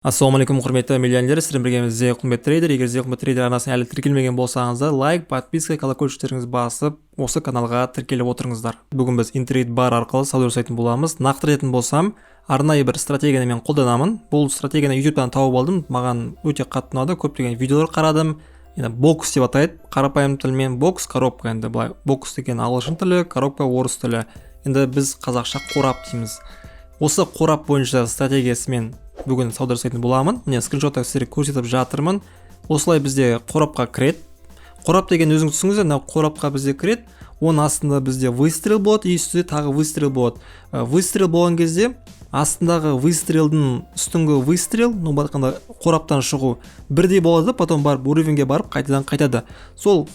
Ассалаумалейкум, құрметті миллионерлер, сіздермен біргеміз Қымбет трейдер. Егер Қымбет трейдер арнасына әлі тіркелмеген болсаңыздар, лайк, подписка, колокольчиктеріңізді басып, осы каналға тіркеліп отырыңыздар. Бүгін біз Intrade Bar арқылы сауда жасайтын боламыз. Нақты айтатын болсам, арнайы бір стратегияны мен қолданамын. Бұл стратегияны YouTube'дан тауып алдым. Маған өте қатты ұнады. Көптеген видеолар қарадым. Енді бокс деп атайды. Қарапайым тілмен бокс, коробка. Енді былай бокс деген ағылшын тілі, коробка орыс тілі. Енді біз қазақша қорап дейміз. Осы қорап бойынша стратегиясымен бүгін сауда жасайтын боламын. Міне скриншотта сіздерге көрсетіп жатырмын. Осылай бізде қорапқа кіреді. Қорап деген өзіңіз түсіңіздер, мына қорапқа бізде кіреді. Оның астында бізде выстрел болады, и үстінде тағы выстрел болады. Выстрел болған кезде астындағы выстрелдің үстіңгі выстрел, батқанда қораптан шығу бірдей болады, потом барып уровеньге барып қайтадан қайтады. Сол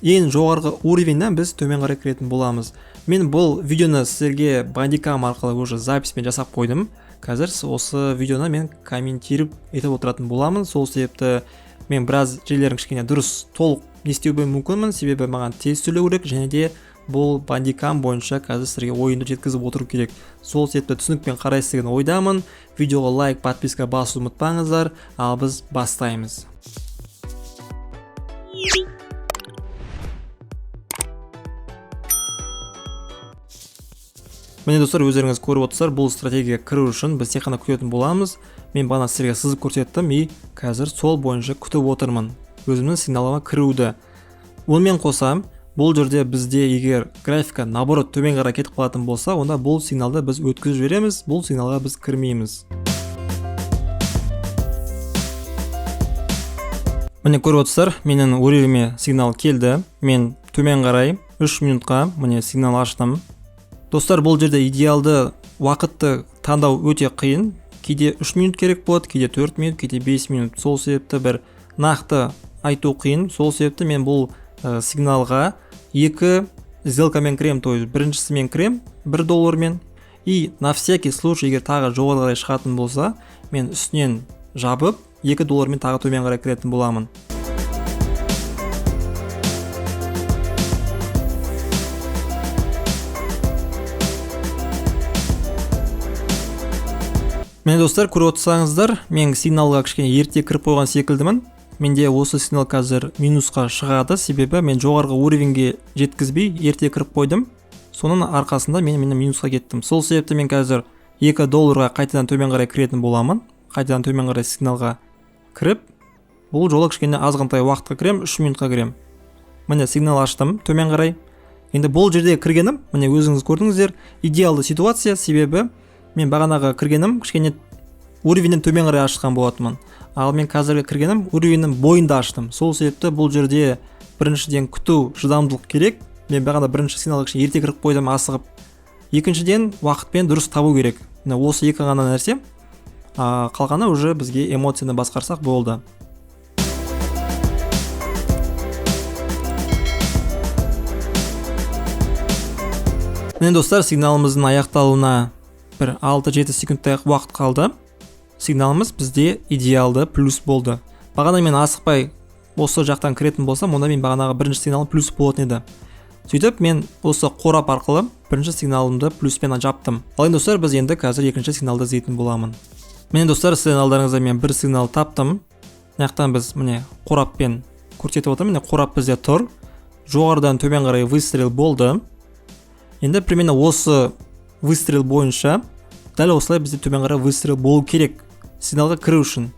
ең жоғарғы уровеньнен біз төмен қарай кіретін боламыз. Мен бұл видеоны сіздерге бандикам арқылы уже записпен жасап қойдым. Қазір осы видеоны мен комментиріп етіп отыратын боламын. Сол себепті мен біраз жерлерін кішкене дұрыс толық не істеуге мүмкінмін, себебі маған тез сөйлеу керек, және де бұл бандикам бойынша қазір сіздерге ойынды жеткізіп отыру керек. Сол себепті түсінікпен қарайсыз деген ойдамын. Видеоға лайк, подписка басуды ұмытпаңыздар, ал біз бастаймыз. Міне достар, өздеріңіз көріп отырсыздар, бұл стратегия кіру үшін біз тек қана күтетін боламыз. Мен бағана сіздерге сызып көрсеттім, и қазір сол бойынша күтіп отырмын өзімнің сигналыма кіруді. Онымен қоса, бұл жерде бізде егер графика наоборот төмен қарай кетіп қалатын болса, онда бұл сигналды біз өткізіп жібереміз, бұл сигналға біз кірмейміз. Міне көріп отырсыздар, менің уровеніме сигнал келді. Мен төмен қарай 3 минутқа міне сигнал аштым. Достар, бұл жерде идеалды уақытты таңдау өте қиын. Кейде 3 минут керек болады, кейде 4 минут, кейде 5 минут. Сол себепті бір нақты айту қиын. Сол себепті мен бұл сигналға 2 сделкамен кірем, то есть біріншісімен кірем $1, и на всякий случай, егер тағы жоғары қарай шығатын болса, мен үстінен жабып $2 тағы төмен қарай кіретін боламын. Мен достар, көріп отырсаңыздар, мен сигналға кішкене ерте кіріп қойған секілдімін. Менде осы сигнал қазір минусқа шығады, себебі мен жоғарғы уровеньге жеткізбей ерте кіріп қойдым. Соның арқасында мен минусқа кеттім. Сол себепті мен қазір $2 қайтадан төмен қарай кіретін боламын. Қайтадан төмен қарай сигналға кіріп, бұл жолы кішкене азғантай уақытқа кірем, 3 минутқа кірем. Міне сигнал аштым төмен қарай. Енді бұл жерде кіргенім, міне өзіңіз көрдіңіздер, идеалды ситуация, себебі мен бағанағы кіргенім кішкене уровеньнен төмен қарай ашқан болатынмын. Ал мен қазіргі кіргенім уровеньнің бойында аштым. Сол себепті бұл жерде біріншіден күту шыдамдылық керек. Мен бағана бірінші сигналға кішкене ерте кіріп қойдым асығып. Екіншіден уақытпен дұрыс табу керек. Осы екі ғана нәрсе. Қалғаны уже бізге эмоцияны басқарсақ болды. Міне достар, сигналымыздың аяқталуына бір 6-7 секундтай уақыт қалды. Сигналымыз бізде идеалды плюс болды. Бағана мен асықпай осы жақтан кіретін болсам, онда мен бағанаға бірінші сигнал плюс болатын еді. Сөйтіп мен осы қорап арқылы бірінші сигналымды плюспен жаптым. Ал енді достар, біз енді қазір екінші сигналды іздейтін боламын. Міне достар, сіздердің алдарыңызда мен бір сигнал таптым. Мынаяқтан біз міне қораппен көрсетіп отырмын. Міне қорап бізде тұр. Жоғарыдан төмен қарай выстрел болды. Енді примерно осы выстрел бойынша дәл осылай бізде төмен қарай выстрел болу керек сигналға кіру үшін.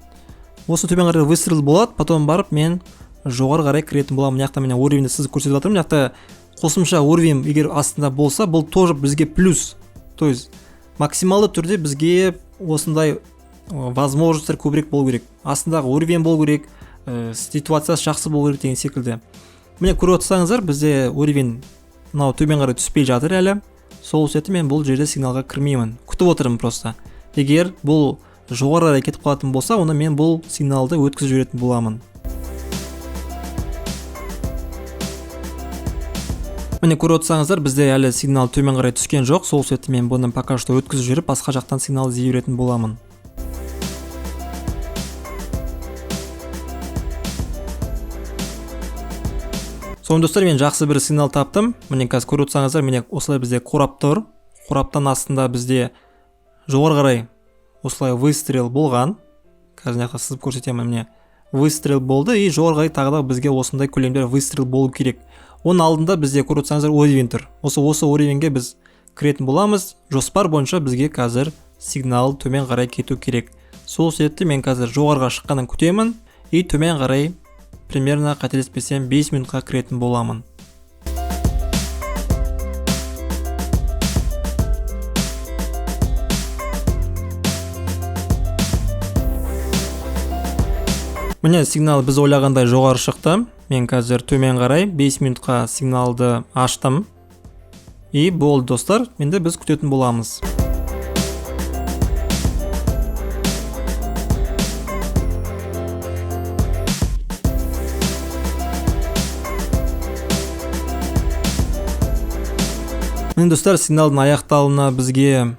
Осы төмен қарай выстрел болады, потом барып мен жоғары қарай кіретін боламын. Мынаяқта мен уровеньді сіз көрсетіп жатырмын. Мынаяқта қосымша уровень егер астында болса, бұл тоже бізге плюс. То есть максималды түрде бізге осындай возможностьтар көбірек болу керек. Астындағы уровень болу керек, ситуациясы жақсы болу керек деген секілді. Міне көріп отырсаңыздар, бізде уровень мынау төмен қарай түспей жатыр әлі. Сол себепті мен бұл жерде сигналға кірмеймін. Күтіп отырмын просто. Егер бұл жоғары қарай кетіп қалатын болса, онда мен бұл сигналды өткізіп жіберетін боламын. Міне көріп отырсаңыздар, бізде әлі сигнал төмен қарай түскен жоқ. Сол себепті мен бұны пока что өткізіп жіберіп, басқа жақтан сигнал іздей беретін боламын. Соң достар, мен жақсы бір сигнал таптым. Міне қазір көріп отырсаңыздар, міне осылай бізде қорап тұр. Қораптан астында бізде жоғары қарай осылай выстрел болған. қазір мына жақта сызып көрсетемін. Міне выстрел болды и жоғарғы тағы да бізге осындай көлемдер выстрел болу керек. Оның алдында бізде көріп отырсаңыздар уровень тұр. Осы уровеньге біз кіретін боламыз. Жоспар бойынша бізге қазір сигнал төмен қарай кету керек. Сол себепті мен қазір жоғарыға шыққанын күтемін и төмен қарай примерно қателеспесем 5 минутқа кіретін боламын. Міне сигнал біз ойлағандай жоғары шықты. Мен қазір төмен қарай 5 минутқа сигналды аштым. И болды достар, енді біз күтетін боламыз. Міне достар, сигналдың аяқталуына бізге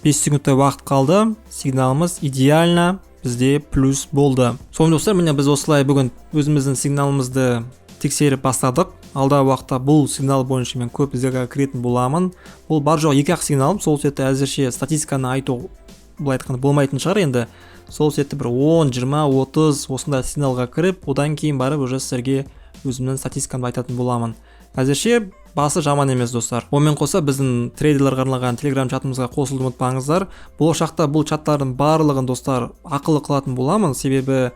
5 секундтай уақыт қалды. Сигналымыз идеально бізде плюс болды. Сонымен достар, міне біз осылай бүгін өзіміздің сигналымызды тексеріп бастадық. Алдағы уақытта бұл сигнал бойынша мен көп іздерге кіретін боламын. Бұл бар жоқ 2-ақ сигналым, сол себепті әзірше статистиканы айту былай айтқанда болмайтын шығар енді. Сол себепті бір 10, 20, 30 осындай сигналға кіріп, одан кейін барып уже сіздерге өзімнің статистикамды айтатын боламын. Әзірше басы жаман емес достар. Онымен қоса біздің трейдерлерге арналған телеграм чатымызға қосылуды ұмытпаңыздар. Болашақта бұл чаттардың барлығын достар ақылы қылатын боламын, себебі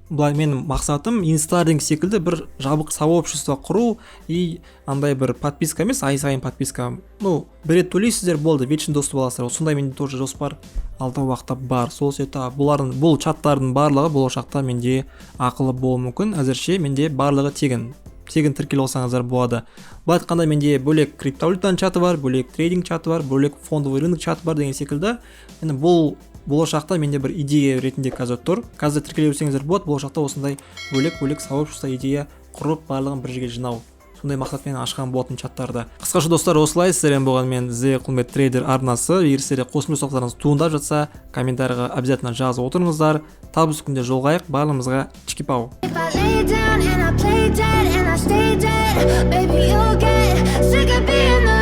былай менің мақсатым инстардинг секілді бір жабық сообщество құру и андай бір подписка емес, ай сайын подписка. Бір рет төлейсіздер болды, вечный доступ аласыздар. Сондай менде тоже жоспар алдағы уақытта бар. Сол себепті бұл чаттардың барлығы болашақта менде ақылы болуы мүмкін. Әзірше менде барлығы тегін тіркеле алсаңыздар болады. Былай айтқанда менде бөлек криптовалютаның чаты бар, бөлек трейдинг чаты бар, бөлек фондовый рынок чаты бар деген секілді. Енді бұл болашақта менде бір идея ретінде қазір тұр. Қазір тіркеле берсеңіздер болады, болашақта осындай бөлек сообщество идея құрып барлығын бір жерге жинау. Сондай мақсатпен ашқан болатын чаттарды. Қысқаша достар, осылай сіздермен болған мен The Qulmet Trader арнасы. Егер сіздерде қосымша сұрақтарыңыз туындап жатса, комментарийға обязательно жазып отырыңыздар. Табыс күнде жолығайық. Барлығымызға чики-пау. Baby, you'll get sick of being the